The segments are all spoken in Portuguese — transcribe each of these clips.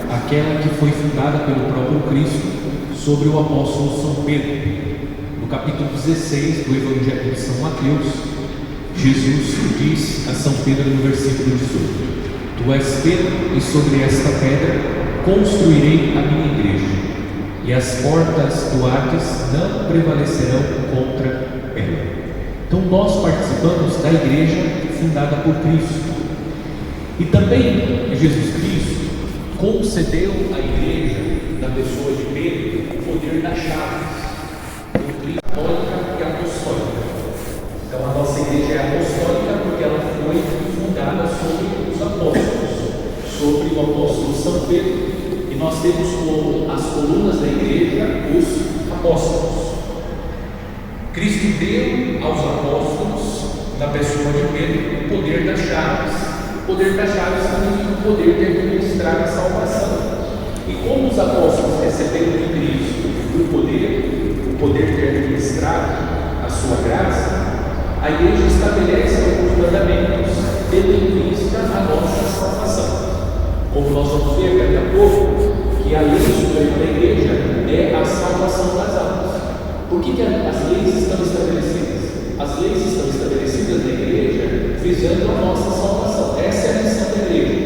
aquela que foi fundada pelo próprio Cristo sobre o apóstolo São Pedro. No capítulo 16 do Evangelho de São Mateus, Jesus diz a São Pedro no versículo 18: Tu és Pedro, e sobre esta pedra construirei a minha igreja, e as portas do Hades não prevalecerão contra ela. Então nós participamos da igreja fundada por Cristo, e também Jesus Cristo concedeu à igreja, na pessoa de Pedro, o poder das chaves, católica e apostólica. Então a nossa igreja é apostólica porque ela foi fundada sobre os apóstolos, sobre o apóstolo São Pedro, e nós temos como as colunas da igreja os apóstolos. Cristo deu aos apóstolos, na pessoa de Pedro, o poder das chaves. O poder das chaves significa o poder de administrar a salvação. E como os apóstolos receberam de Cristo o poder de administrar a sua graça, a igreja estabelece alguns mandamentos tendo em vista a nossa salvação. Como nós vamos ver daqui a pouco, que a lei suprema da igreja é a salvação das almas. Por que as leis estão estabelecidas? As leis estão estabelecidas na igreja visando a nossa salvação. Essa é a missão da igreja.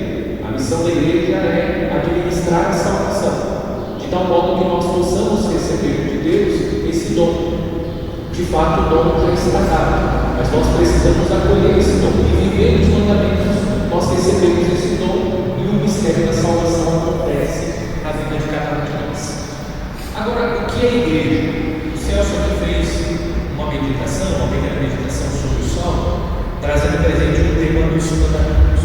A missão da igreja é administrar a salvação, de tal modo que nós possamos receber de Deus esse dom. De fato, o dom já está dado, mas nós precisamos acolher esse dom e viver os mandamentos. Nós recebemos esse dom e o mistério da salvação acontece na vida de cada um de nós. Agora, o que é a igreja? O Celso fez uma pequena meditação sobre o Salmo, trazendo presente o tema dos mandamentos.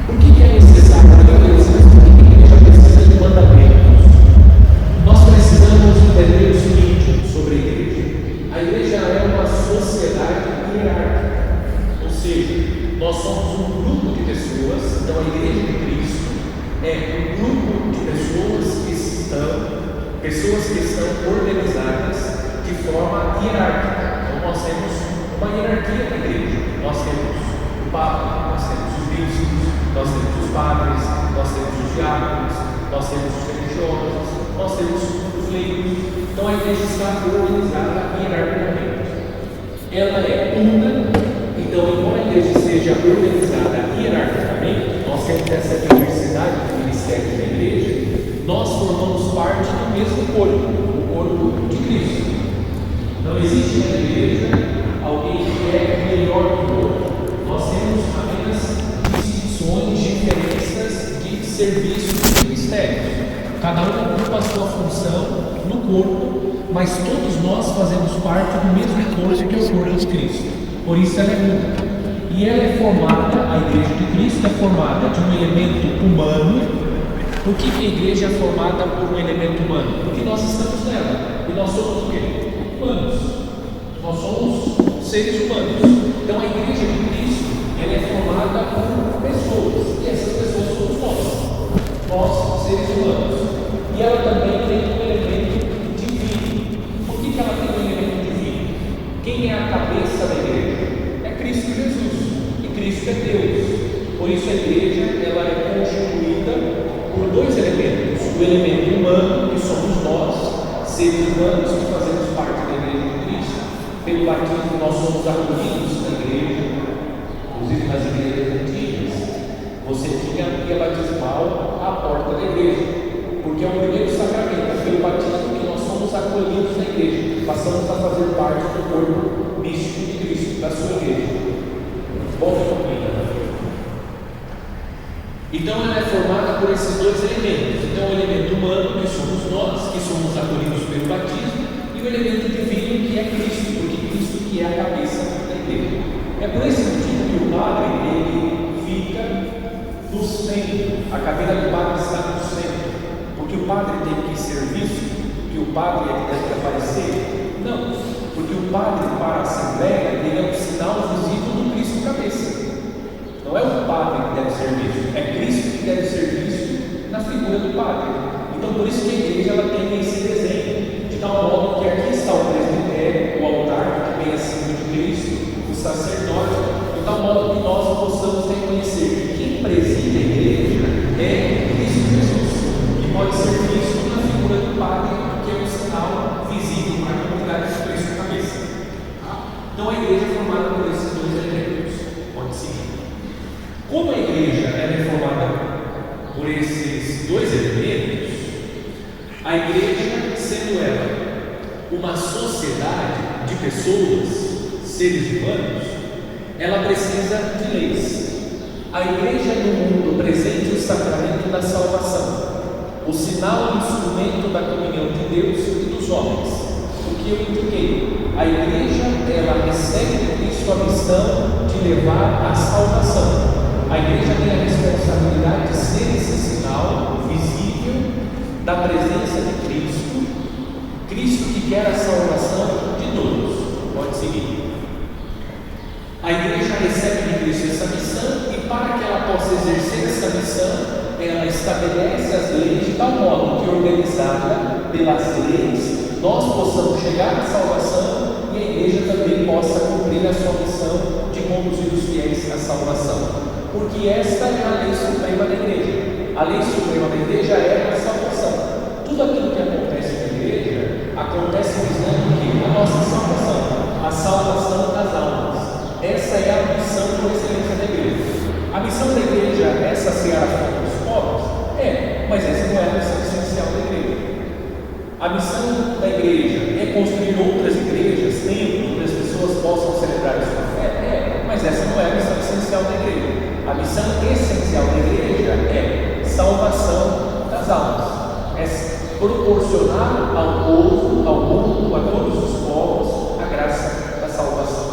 Por que é necessário? Por que a igreja precisa de mandamentos? Nós precisamos entender o seguinte sobre a igreja. A igreja é uma sociedade hierárquica, ou seja, nós somos um grupo de pessoas. Então a igreja de Cristo é um grupo de pessoas que estão organizadas de forma hierárquica. Então nós temos uma hierarquia na igreja. Nós temos o Papa, nós temos os bispos, nós temos os padres, nós temos os diáconos, nós temos os religiosos, nós temos os leigos. Então a igreja está organizada hierarquicamente. Ela é una. Então, embora a igreja seja organizada hierarquicamente, nós temos essa diversidade de ministérios da igreja, nós formamos parte do mesmo corpo, o corpo de Cristo. Não existe na igreja alguém que é melhor que o outro. Nós temos apenas distinções, diferenças de serviços e ministérios. Cada um ocupa a sua função no corpo, mas todos nós fazemos parte do mesmo corpo que é o corpo de Cristo. Por isso ela é única. E ela é formada, a igreja de Cristo é formada de um elemento humano. Por que a igreja é formada por um elemento humano? Porque nós estamos nela. E nós somos o quê? Humanos. Nós somos seres humanos. Então a igreja de Cristo, ela é formada por pessoas. E essas pessoas somos nós, seres humanos. E ela também tem um elemento divino. Por que ela tem um elemento divino? Quem é a cabeça da igreja? É Cristo Jesus. E Cristo é Deus. Por isso a igreja ela é constituída por dois elementos. O elemento humano, que somos nós, seres humanos que fazemos parte da igreja de Cristo. Pelo batismo nós somos acolhidos na igreja. Inclusive nas igrejas antigas, você tinha a via batismal à porta da igreja. Porque é o primeiro sacramento, pelo batismo, que nós somos acolhidos na igreja, passamos a fazer parte do corpo místico de Cristo, da sua igreja. Então ela é formada por esses dois elementos. Então o elemento humano, que somos nós, que somos acolhidos pelo batismo, e o elemento divino, que é Cristo, porque Cristo que é a cabeça da igreja. É por esse motivo que o padre ele fica no centro, a cadeira do padre está no centro. Porque o padre tem que ser visto, que o padre é que deve aparecer? Não, porque o padre para a Assembleia ele é um sinal visível do Cristo cabeça. Não é o padre que deve ser visto, é Cristo que deve ser visto na figura do padre. Então por isso que a igreja ela tem esse desenho, de tal modo que aqui está o presbitério, o altar que tem acima de Cristo, o sacerdote, de tal modo que nós possamos reconhecer que quem preside a igreja é Cristo Jesus. por esses dois elementos, a igreja, sendo ela uma sociedade de pessoas, seres humanos, ela precisa de leis. A igreja no mundo presente o sacramento da salvação, o sinal e instrumento da comunhão de Deus e dos homens. O que eu indiquei? A igreja, ela recebe de Cristo a missão de levar a salvação. A igreja tem a responsabilidade de ser esse sinal visível da presença de Cristo, Cristo que quer a salvação de todos. Pode seguir. A igreja recebe de Cristo essa missão e, para que ela possa exercer essa missão, ela estabelece as leis de tal modo que, organizada pelas leis, nós possamos chegar à salvação e a igreja também possa cumprir a sua missão de conduzir os fiéis à salvação. Porque esta é a lei suprema da igreja. A lei suprema da igreja é a salvação. Tudo aquilo que acontece na igreja acontece visando que a nossa salvação, a salvação das almas. Essa é a missão por excelência da igreja. A missão da igreja é saciar a fome dos pobres? É, mas essa não é a missão essencial da igreja. A missão da igreja é construir outras igrejas, templos, onde as pessoas possam celebrar a sua fé? É, mas essa não é a missão essencial da igreja. A missão essencial da igreja é salvação das almas. É proporcionar ao povo, ao mundo, a todos os povos, a graça da salvação.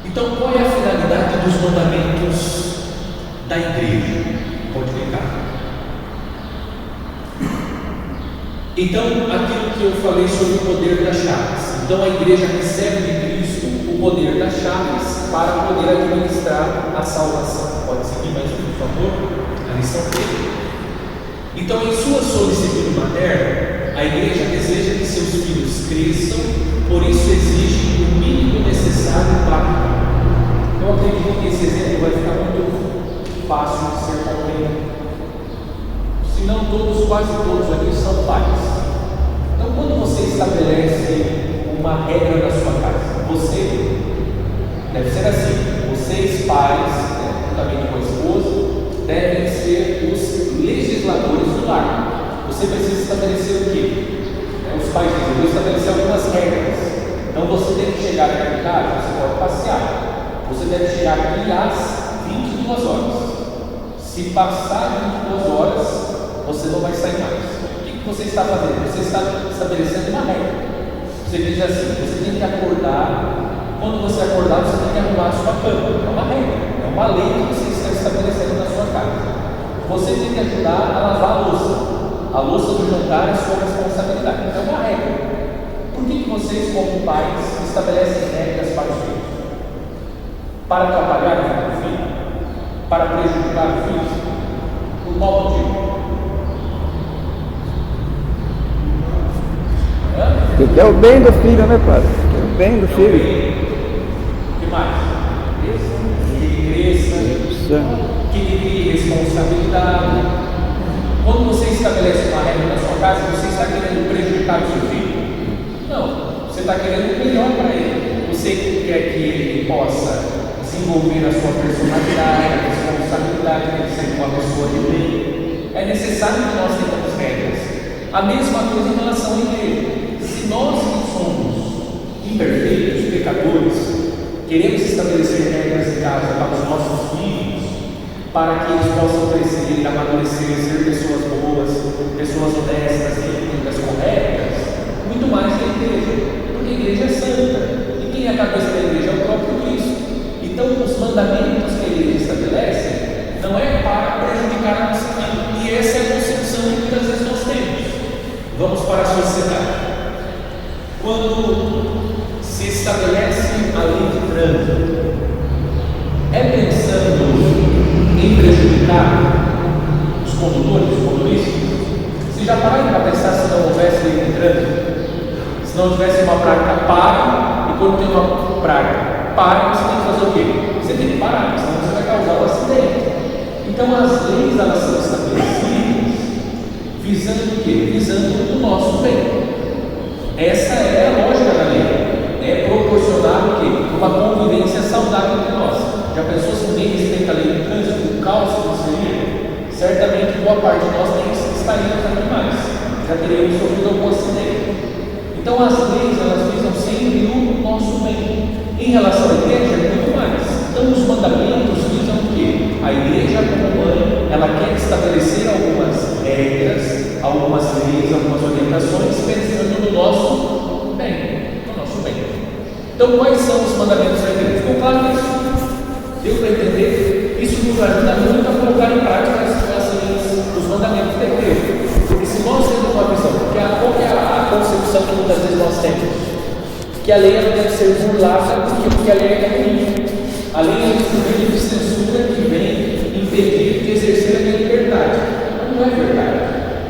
Então, qual é a finalidade dos mandamentos da igreja? Pode clicar. Então, aquilo que eu falei sobre o poder das chaves. Então, a igreja recebe de Cristo o poder das chaves para poder administrar a salvação. Pode seguir mais um, por favor? A lição dele. Então, em sua solicitude materna, a igreja deseja que seus filhos cresçam, por isso exige o mínimo necessário para. Eu acredito que esse exemplo vai ficar muito fácil de ser compreendido. Se não todos, quase todos aqui são pais. Então, quando você estabelece uma regra na sua casa, você deve ser assim: vocês, pais, juntamente com a esposa, devem ser os legisladores do lar. Você precisa estabelecer o quê? Os pais dizem: eu vou estabelecer algumas regras. Então, você tem que chegar aqui em casa, você pode passear. Você deve chegar aqui às 22 horas. Se passar 22 horas, você não vai sair mais. O que você está fazendo? Você está estabelecendo uma regra. Você diz assim: você tem que acordar. Quando você acordar, você tem que arrumar a sua cama. É uma regra, é uma lei que você está estabelecendo na sua casa. Você tem que ajudar a lavar a louça. A louça do jantar é sua responsabilidade. Então é uma regra. Por que vocês, como pais, estabelecem regras para os filhos? Para atrapalhar a vida do filho? Para prejudicar o filho? Por qual motivo? Que é o bem do filho, né, padre? Que é o bem do filho. O que mais? Que ele cresça, que ele crie responsabilidade. Quando você estabelece uma regra na sua casa, você está querendo prejudicar o seu filho? Não, você está querendo o melhor para ele. Você quer que ele possa desenvolver a sua personalidade, a responsabilidade, ele ser uma pessoa de bem. É necessário que nós tenhamos regras. A mesma coisa em relação à igreja. Se nós que somos imperfeitos, pecadores, queremos estabelecer regras em casa para os nossos filhos, para que eles possam crescer, amadurecer, ser pessoas boas, pessoas honestas, íntegras, corretas, muito mais que a igreja, porque a igreja é santa, e quem é a cabeça da igreja é o próprio Cristo. Então, os mandamentos que a igreja estabelece não é para prejudicar a nossa vida, e essa é a concepção que muitas vezes nós temos. Vamos para a sociedade. Quando se estabelece a lei de trânsito, é pensando em prejudicar os condutores, os motoristas? Você já pararam para pensar se não houvesse lei de trânsito? Se não tivesse uma placa para, e quando tem uma placa para, você tem que fazer o quê? Você tem que parar, senão você vai causar um acidente. Então as leis, elas são estabelecidas visando o quê? Visando o nosso bem. Essa é a lógica da lei. É proporcionar o quê? Uma convivência saudável. boa parte de nós nem estaríamos aqui mais, já teríamos sofrido algum acidente. Então as leis, elas visam sempre o nosso bem. Em relação à igreja, é muito mais. Então os mandamentos visam o quê? A igreja, como mãe, ela quer estabelecer algumas regras, algumas leis, algumas orientações, pensando no nosso bem. No nosso bem. Então quais são os mandamentos da igreja? Ficou claro isso? Deu para entender? Isso nos ajuda muito a colocar em prática os mandamentos da igreja. Porque se nós temos uma visão, qual é a concepção que muitas vezes nós temos? Que a lei não deve ser burlada, porque a lei é ruim. A lei é um instrumento de censura que vem impedir de exercer a minha liberdade. Não é verdade.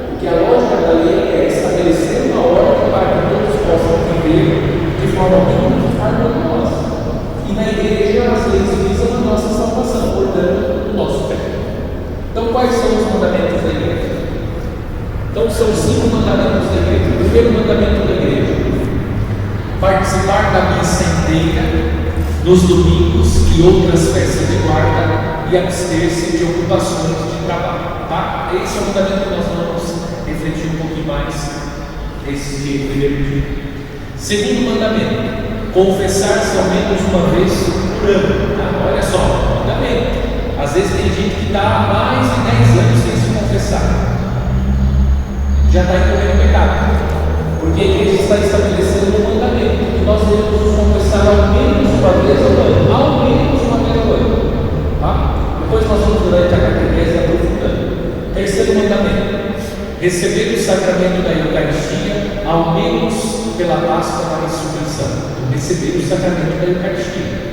Porque a lógica da lei é estabelecer uma ordem para que todos possam viver de forma harmoniosa. E na igreja as leis visam a nossa salvação, portanto, o nosso bem. Então, quais são os mandamentos da igreja? Então, são 5 mandamentos da igreja. O primeiro mandamento da igreja: participar da missa inteira nos domingos e outras festas de guarda e abster-se de ocupações de trabalho. Tá? Esse é o mandamento que nós vamos refletir um pouquinho mais nesse primeiro dia. Segundo mandamento: confessar-se ao menos uma vez por ano. Tá? Olha só, mandamento. Às vezes tem gente que está há mais de 10 anos sem se confessar, já está incorrendo pecado, porque a igreja está estabelecendo um mandamento que nós devemos nos confessar ao menos uma vez ao ano. Ao menos uma vez ao ano. Tá? Depois nós vamos, durante a catequese, aprofundando. Terceiro mandamento: receber o sacramento da Eucaristia ao menos pela Páscoa da Ressurreição. Receber o sacramento da Eucaristia.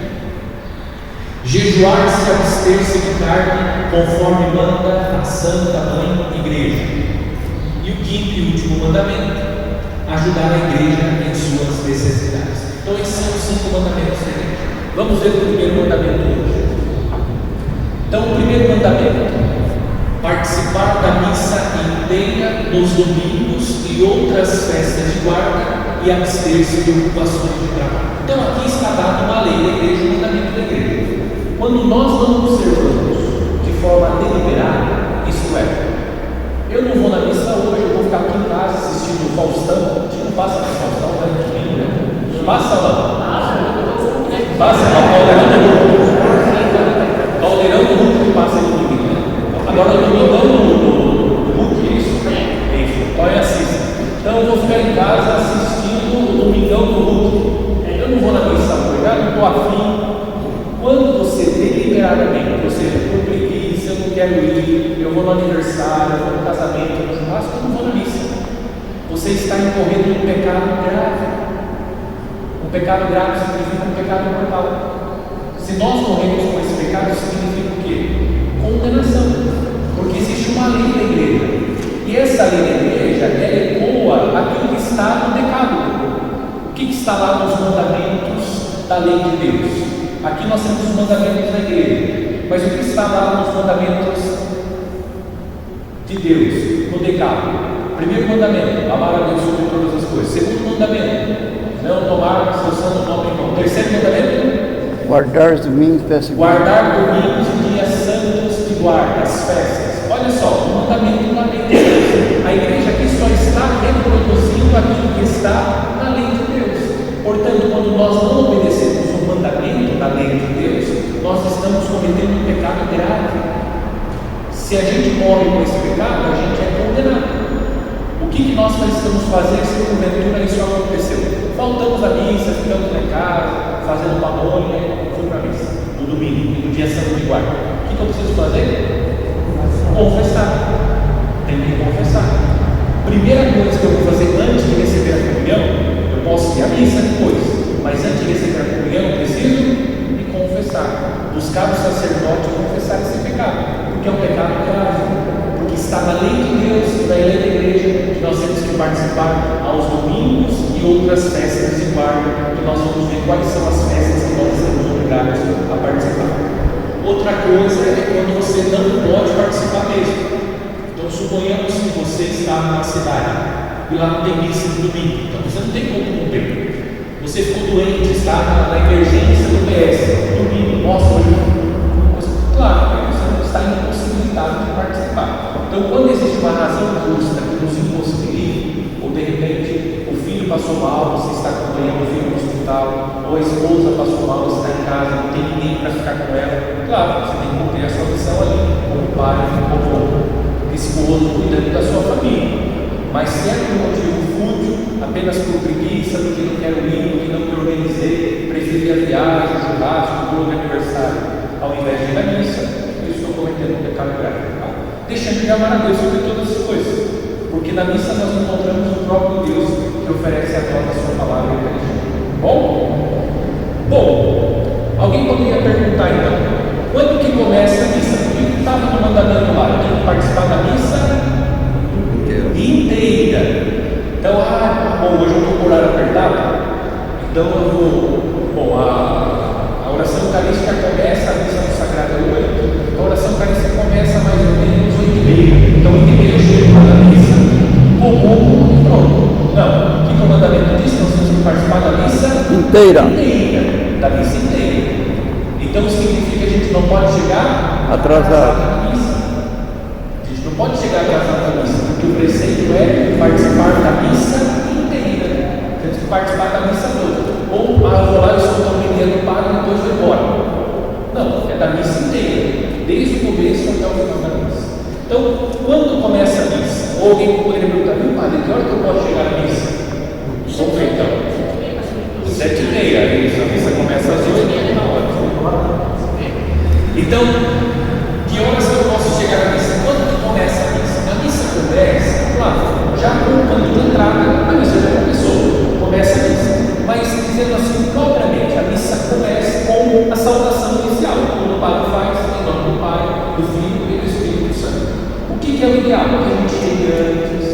Jejuar-se e abster-se de carne, conforme manda a Santa Mãe Igreja. E o quinto e último mandamento: ajudar a igreja em suas necessidades. Então esses são os 5 mandamentos da igreja. Vamos ver o primeiro mandamento hoje. Então o primeiro mandamento: participar da missa inteira nos domingos e outras festas de guarda e abster-se de ocupações de trabalho. Então aqui está dado uma lei da igreja, um mandamento da igreja. Quando nós não observamos de forma deliberada, isto é, eu não vou na missa hoje, eu vou ficar aqui em casa assistindo o Faustão. A gente não passa no Faustão, né? Passa lá. Passa lá, Caldeirão do Hulk que passa aí no domingo. Agora no domingão do Hulk, é isso? Isso. Olha, assista. Então eu vou ficar em casa assistindo o domingão do Hulk. Eu não vou na missa hoje, não estou afim. Quando você deliberadamente, ou seja, por preguiça, eu não quero ir, eu vou no aniversário, eu vou no casamento, no churrasco, eu não vou na missa. Você está incorrendo em um pecado grave. Um pecado grave significa um pecado mortal. Se nós morremos com esse pecado, significa o quê? Condenação. Porque existe uma lei da igreja. E essa lei da igreja, ela ecoa aquilo que está no decálogo. O que está lá nos mandamentos da lei de Deus? Aqui nós temos os mandamentos da igreja, mas o que está lá nos mandamentos de Deus, no decálogo? Primeiro mandamento: amar a Deus sobre todas as coisas. Segundo mandamento: não tomar seu santo nome em vão. Terceiro mandamento: guardar os domingos, guardar domingos e dias santos de guarda, as festas. Olha só, o mandamento da lei de Deus. A igreja aqui só está reproduzindo aquilo que está na lei de Deus. Portanto, quando nós não obedecemos o mandamento da lei de Deus, nós estamos cometendo um pecado grave. Se a gente morre com esse pecado, a gente é condenado. O que nós precisamos fazer se porventura isso aconteceu? Faltamos a missa, ficamos em casa, fazendo pamonha, fui para a missa no domingo, no dia santo de guarda. O que eu preciso fazer? Confessar. Tem que confessar. Primeira coisa que eu vou fazer antes de receber a comunhão, eu posso ir à missa depois, mas antes de receber a comunhão, eu preciso me confessar. Buscar o sacerdote e confessar esse pecado, porque é um pecado grave, porque está na lei de Deus e na lei da igreja que nós temos que participar aos domingos e outras festas de guarda, que nós vamos ver quais são as festas que nós estamos obrigados a participar. Outra coisa é quando você não pode participar mesmo. Então suponhamos que você está numa cidade e lá não tem missa no domingo, então você não tem como cumprir. Você ficou doente, está na emergência do PS, domingo, nossa, hoje, claro, você não está impossibilitado de participar. Então, quando ficar com ela. Claro, você tem que cumprir a sua missão ali, como pai, como esposo, cuidando da sua família. Mas se é por motivo fútil, apenas por preguiça, porque não quero ir, porque não me organizei, preferi a viagem, o churrasco, o bolo de aniversário, ao invés de ir à missa, eu estou cometendo um pecado grave. Tá? Deixando de amar a Deus sobre todas as coisas. Porque na missa nós encontramos o próprio Deus que oferece a nós a sua palavra e religião. Bom, alguém poderia perguntar então, quando que começa a missa? Porque estava no mandamento lá, tem que participar da missa inteira. Então, hoje eu estou com o horário apertado, então eu vou, a oração eucarística começa, a missa sagrada é 8, a oração eucarística começa mais ou menos 8h30, então 8h30 eu chego na missa, pronto. Não, o que o mandamento diz? Nós temos que participar da missa inteira. Da missa inteira. Então significa que a gente não pode chegar atrasado na missa. A gente não pode chegar atrasado na missa, porque o preceito é participar da missa inteira. Temos que participar da missa toda. Ou vou lá e escuto a homilia do padre e depois vou embora. Não, é da missa inteira, desde o começo até o final da missa. Então, quando começa a missa? Ou alguém poderia perguntar, meu padre, que hora que eu posso chegar na missa? Vamos ver então. 7h30, a missa começa às 8h, na hora. Então, que horas que eu posso chegar na missa? Quando que começa a missa? A missa começa, claro, já com o canto de entrada, a missa já começou, começa a missa. Mas dizendo assim, propriamente, a missa começa com a saudação inicial, quando o padre faz, em nome do Pai, do Filho e do Espírito Santo. O que é o ideal? Que a gente chegue antes,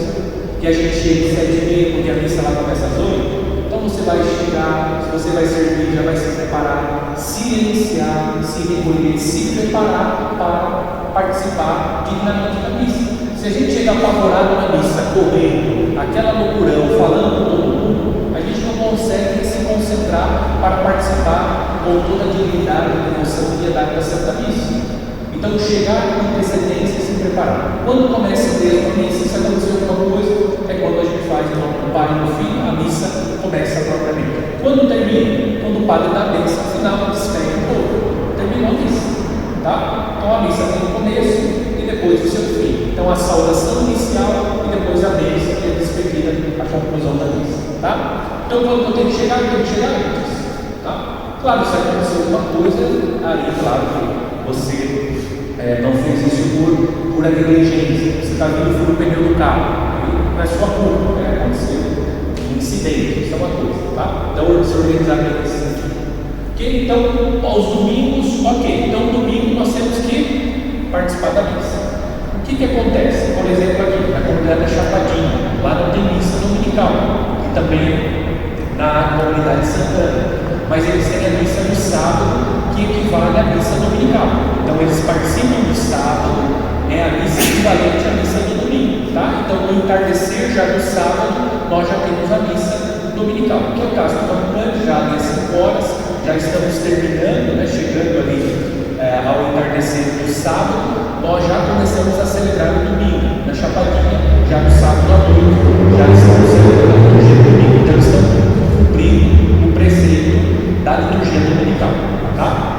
que a gente chegue às 7h30, porque a missa lá começa às 8h. Então você vai chegar, se você vai servir, já vai se preparar, se iniciar, se recolher, se preparar para participar dignamente da missa. Se a gente chega apavorado na missa, correndo, aquela loucurão, falando com todo mundo, a gente não consegue se concentrar para participar com toda a dignidade, devoção e piedade da Santa Missa. Então, chegar com antecedência e se preparar. Quando começa mesmo a missa, se acontecer alguma coisa, é quando a gente faz em nome do Pai e do Filho, a missa começa propriamente. Quando termina? Quando o padre dá a bênção final, despede o povo. Terminou a missa. Tá? Então, a missa tem o começo e depois o seu fim. Então, a saudação inicial e depois a bênção e a despedida, a conclusão da missa. Tá? Então, quando eu tenho que chegar, eu tenho que chegar antes. Tá? Claro, se acontecer alguma coisa, aí, claro que você não fez isso por negligência. Você está vindo furo o pneu do carro, não é sua culpa, aconteceu um incidente, isso é uma coisa, tá? Então, se organizar bem nesse sentido. Ok? Então, aos domingos, ok. Então, domingo nós temos que participar da missa. O que acontece? Por exemplo, aqui, na comunidade da Chapadinha, lá não tem missa dominical, e também na comunidade de Santana. Mas eles têm a missa no sábado, que equivale à missa dominical. Então eles participam do sábado, é a missa equivalente à missa do domingo, tá? Então no entardecer já do sábado, nós já temos a missa dominical, que é o caso do campante, já às 5 horas, já estamos terminando, né, chegando ali ao entardecer do sábado, nós já começamos a celebrar o domingo, na Chapadinha, já no sábado à noite, já estamos celebrando a liturgia do domingo, então estamos cumprindo o preceito da liturgia dominical, tá?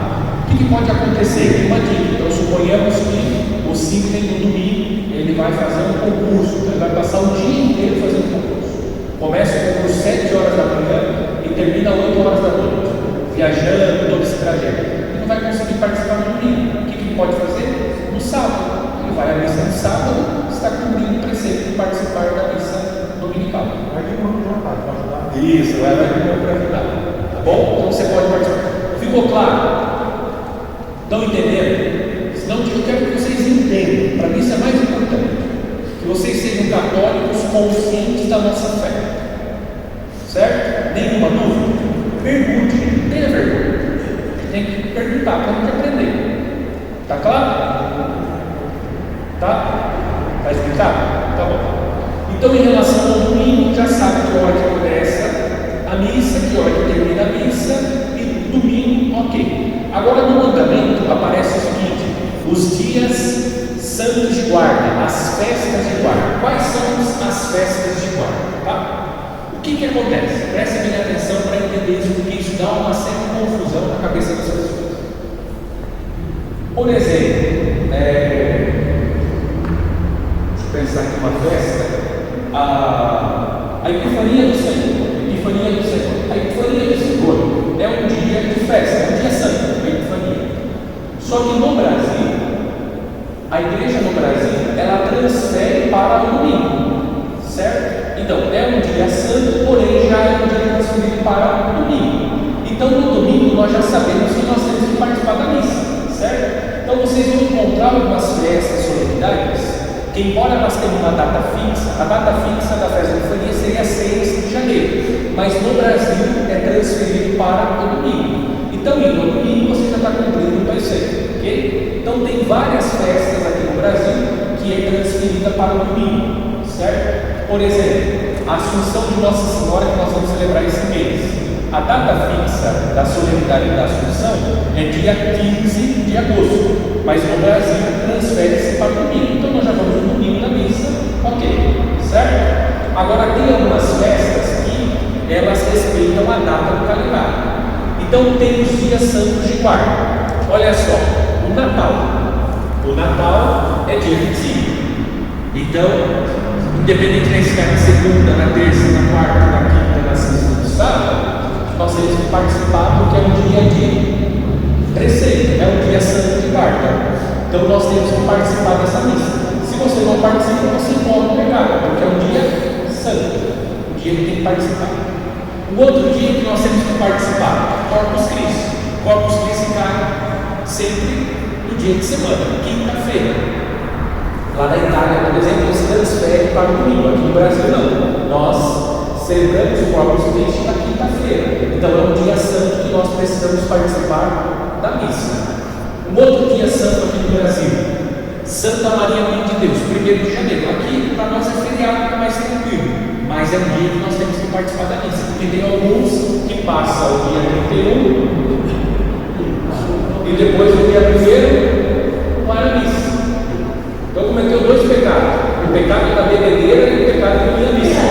O que pode acontecer? Uma dica. Então, suponhamos que o Sidney no domingo ele vai fazer um concurso, ele vai passar o dia inteiro fazendo concurso. Começa o concurso 7 horas da manhã e termina 8 horas da noite, viajando todo esse trajeto. Ele não vai conseguir participar no domingo. O que ele pode fazer? No sábado. Ele vai à missa no sábado, está cumprindo o preceito de participar da missa dominical. Vai de novo jantar para ajudar. Isso, vai de novo para ajudar. Tá bom? Então você pode participar. Ficou claro? Estão entendendo? Senão eu quero que vocês entendam. Para mim isso é mais importante. Que vocês sejam católicos conscientes da nossa fé. Certo? Nenhuma dúvida? Pergunte, não tenha vergonha. Tem que perguntar para a gente aprender. Tá claro? Tá? Está explicado? Tá bom. Então, em relação ao domingo, já sabe que hora que começa a missa, que hora que termina a missa, e domingo, ok. Agora, no mandamento aparece o seguinte: os dias santos de guarda, as festas de guarda. Quais são as festas de guarda? Tá? O que acontece? Preste bem atenção para entender isso, porque isso dá uma certa confusão na cabeça das pessoas. Por exemplo, deixa eu pensar aqui uma festa, a Epifania do Senhor. A Epifania do Senhor é um dia de festa, é um dia santo, a Epifania. Só que no Brasil, a igreja no Brasil, ela transfere para o domingo, certo? Então, é um dia santo, porém já é um dia transferido para o domingo. Então, no domingo, nós já sabemos que nós temos que participar da missa, certo? Então, vocês vão encontrar algumas festas solenidades, que embora nós tenhamos uma data fixa, a data fixa da festa da Epifania seria 6 de janeiro, mas no Brasil é transferido para o domingo. Então, indo ao domingo, você já está cumprindo o preceito, ok? Então, tem várias festas aqui no Brasil que é transferida para o domingo, certo? Por exemplo, a Assunção de Nossa Senhora, que nós vamos celebrar esse mês. A data fixa da solenidade da Assunção é dia 15 de agosto, mas no Brasil transfere-se para o domingo. Então, nós já vamos no domingo na missa, ok, certo? Agora, tem algumas festas que elas respeitam a data do calendário. Então, tem os dias santos de guarda. Olha só, o Natal é dia 25. Então, independente de estar na segunda, na terça, na quarta, na quinta, na sexta, no sábado, nós temos que participar porque é um dia de preceito, é um dia santo de guarda. Então, nós temos que participar dessa missa. Se você não participa, você pode pegar, porque é um dia santo, um dia que tem que participar. O outro dia que nós temos que participar, Corpus Christi. Corpus Christi cai sempre no dia de semana, quinta-feira. Lá na Itália, por exemplo, eles transferem para o domingo. Aqui no Brasil, não. Nós celebramos o Corpus Christi na quinta-feira. Então, é um dia santo que nós precisamos participar da missa. Um outro dia santo aqui no Brasil, Santa Maria Mãe de Deus, 1º de janeiro. Aqui, para nós, é feriado, mais tranquilo. Mas é um dia que nós temos que participar da missa, porque tem alguns que passam o dia 31 e depois o dia 1º para a missa. Então cometeu 2 pecados: o pecado da bebedeira e o pecado da minha missa.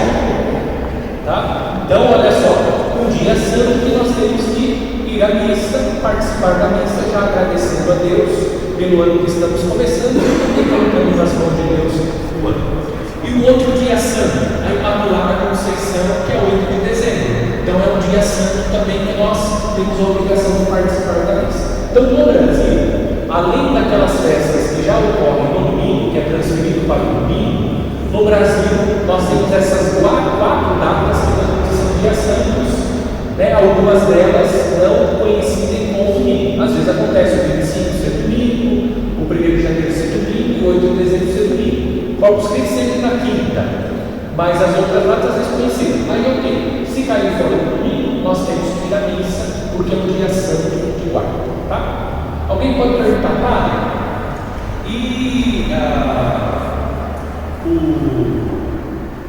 Tá? Então, olha só, um dia santo que nós temos que ir à missa, participar da missa, já agradecendo a Deus pelo ano que estamos começando e colocando nas mãos de Deus o ano. E o outro dia santo, a Imaculada Conceição, que é 8 de dezembro. Então é um dia santo também que nós temos a obrigação de participar da missa. Então, no Brasil, além daquelas festas que já ocorrem no domingo, que é transferido para o domingo, no Brasil nós temos essas 4 datas que são dias santos, né? Algumas delas não coincidem com o domingo. Às vezes acontece o 25 ser domingo, o 1º de janeiro ser domingo e o 8 de dezembro ser domingo. Corpus Christi sempre na quinta, mas as outras datas desconhecidas. Aí, ok, se cair fora do domingo, nós temos que ir à missa, porque é um dia santo de guarda, tá? Alguém pode perguntar, padre, e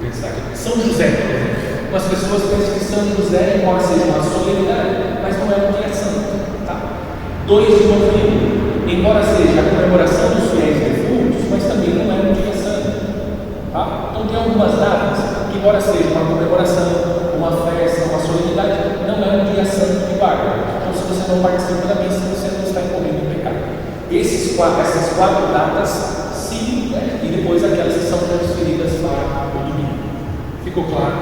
pensar aqui, São José, por exemplo. Umas pessoas pensam que São José, embora seja uma solenidade, mas não é um dia santo, tá? 2 de novembro, embora seja a comemoração dos fiéis defuntos, mas também não é um dia santo. Tá? Então tem algumas datas que, embora seja uma comemoração, uma festa, uma solenidade, não é um dia santo de guarda. Então, se você não participa da missa, você não está incorrendo em pecado. Essas 4 datas, sim, né? E depois aquelas que são transferidas para o domingo. Ficou claro?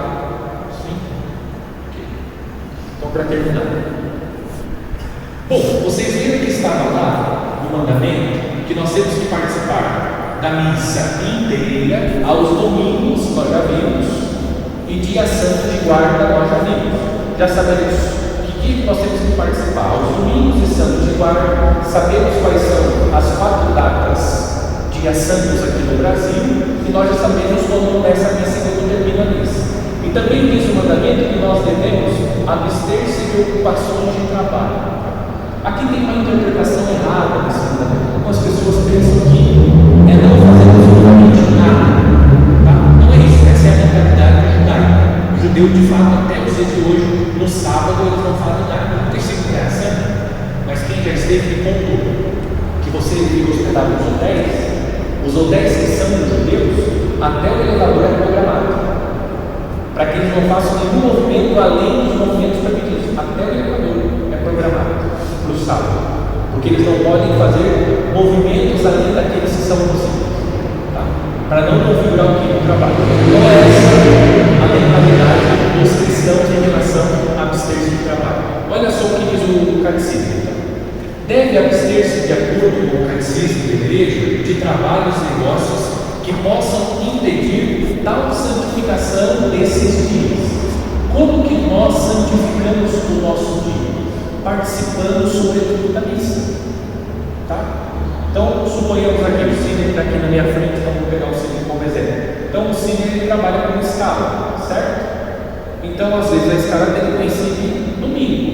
Sim? Ok. Então, para terminar. Bom, vocês viram que estava lá no mandamento que nós temos que participar da missa inteira, aos domingos nós já vimos, e dia santo de guarda nós já vimos. Já sabemos que dia nós temos que participar, aos domingos e santos de guarda. Sabemos quais são as 4 datas, dias santos aqui no Brasil, e nós já sabemos quando começa a missa e quando termina a missa. E também diz o mandamento que nós devemos abster-se de ocupações de trabalho. Aqui tem uma interpretação errada desse mandamento. Algumas pessoas pensam que é não fazer absolutamente nada, tá? Não é isso, essa é a mentalidade judaica. O judeu, de fato, até os dias de hoje, no sábado, eles não fazem nada. Não tem sido graça, mas quem já esteve me contou que você fica hospedado nos hotéis, os hotéis que são dos judeus, até o elevador é programado, para que eles não façam nenhum movimento além dos movimentos permitidos. Até o elevador é programado para o sábado, porque eles não podem fazer movimentos além daqueles que são possíveis, tá? Para não configurar o que? O trabalho. Então é essa a mentalidade dos cristãos em relação a abster-se do trabalho. Olha só o que diz o catecismo. Então. Deve abster-se, de acordo com o catecismo da igreja, de trabalhos e negócios que possam impedir tal santificação desses dias. Como que nós santificamos o nosso dia? Participando sobretudo da missa, tá? Então, suponhamos aqui, o Cine está aqui na minha frente, então vou pegar o Cine como exemplo. Então, o Cine ele trabalha com escala, certo? Então, às vezes, a escala dele coincide no domingo.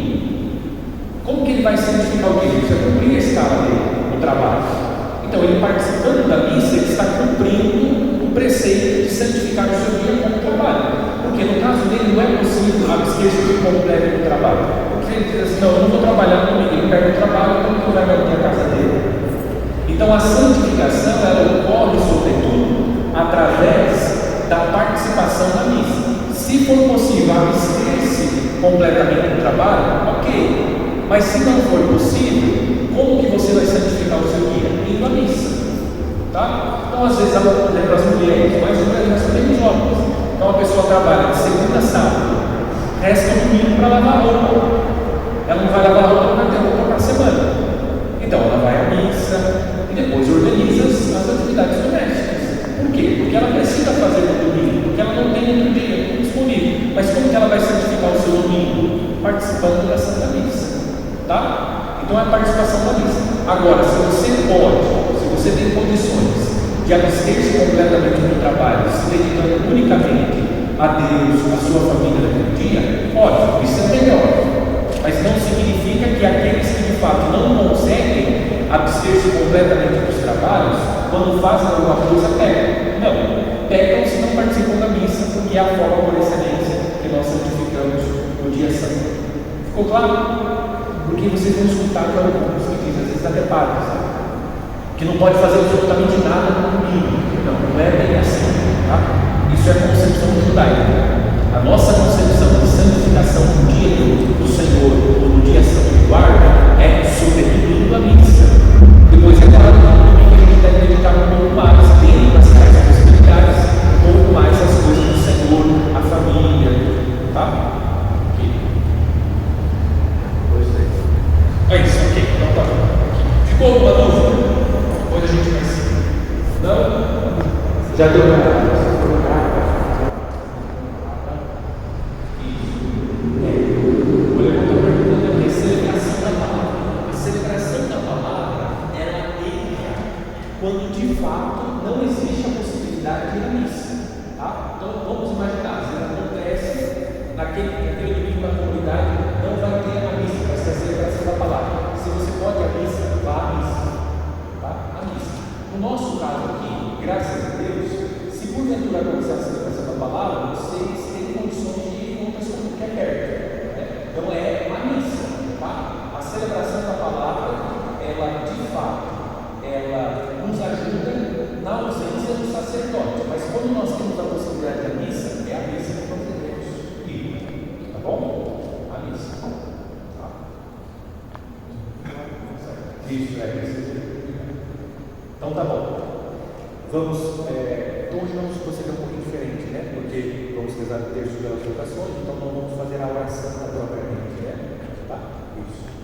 Como que ele vai santificar o dia? Ele precisa cumprir a escala dele, o trabalho. Então, ele participando da missa, ele está cumprindo o preceito de santificar o seu dia como trabalho. Porque no caso dele não é possível abster-se de completo do trabalho. Porque ele diz assim, não, eu não vou trabalhar no domingo, ele perde o trabalho, como que vai manter a casa dele? Então a santificação, ela ocorre sobretudo através da participação na missa. Se for possível abster-se completamente do trabalho, ok. Mas se não for possível, como que você vai santificar o seu dia? Indo à missa, tá? Então às vezes, por exemplo, as mulheres, mas nós também homens. Então a pessoa trabalha de segunda a sábado, resta o domingo para lavar roupa. Ela não vai lavar roupa para ter roupa para a semana. Então ela vai à missa e depois organiza as atividades domésticas. Por quê? Porque ela precisa fazer no domingo, porque ela não tem outro dia disponível. Mas como que ela vai santificar o seu domingo? Participando da Santa Missa, tá? Então é a participação da missa. Agora, se você pode, se você tem condições de abster-se completamente do trabalho, se dedicando unicamente a Deus, a sua família naquele dia, ótimo, isso é melhor. Mas não significa que aqueles que de fato não conseguem abster-se completamente dos trabalhos, quando fazem alguma coisa, pecam. Não, pecam se não participam da missa, porque é a forma por excelência que nós santificamos no dia santo. Ficou claro? Porque vocês vão escutar de alguns que dizem, às vezes até padres, né? Que não pode fazer absolutamente nada no domingo. Não é bem assim, tá? Isso é a concepção judaica. A nossa concepção de santificação do dia do Senhor ou do dia santo de guarda é sobretudo indo à missa. Depois é claro que no domingo a gente deve dedicar um pouco mais, dentro das tais possibilidades, um pouco mais às coisas do Senhor, à família, tá? Ok. É isso, ok. Então tá. Ficou alguma dúvida? Depois a gente vai seguir. Não? Já deu para quando de fato não existe a possibilidade de ir à missa, tá? Então vamos imaginar, se acontece naquele domingo da comunidade, não vai ter a missa, vai ser a celebração da palavra. Se você pode ir à missa, vá à missa, tá? A missa. No nosso caso aqui, graças a Deus, se porventura acontecer a celebração da palavra, vocês têm condições de ir com pessoa que é perto, né? Então é a missa, tá? A celebração da palavra, ela de fato, ela nos ajuda na ausência do sacerdote, mas quando nós temos a possibilidade da missa, é a missa que nós devemos ir, tá bom? A missa, tá? Isso, então tá bom. Vamos, hoje vamos proceder um pouquinho diferente, né? Porque vamos rezar o terço pelas vocações, então não vamos fazer a oração propriamente, né? Tá? Isso.